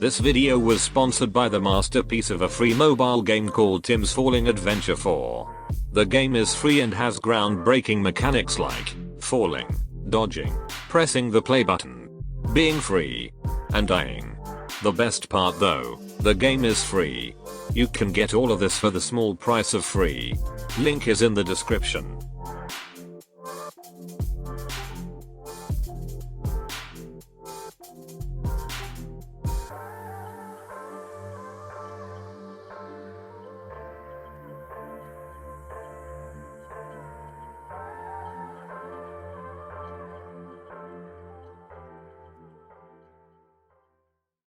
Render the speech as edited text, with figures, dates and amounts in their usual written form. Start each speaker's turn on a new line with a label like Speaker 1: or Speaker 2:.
Speaker 1: This video was sponsored by the masterpiece of a free mobile game called Tim's Falling Adventure 4. The game is free and has groundbreaking mechanics like falling, dodging, pressing the play button, being free, and dying. The best part though, the game is free. You can get all of this for the small price of free. Link is in the description.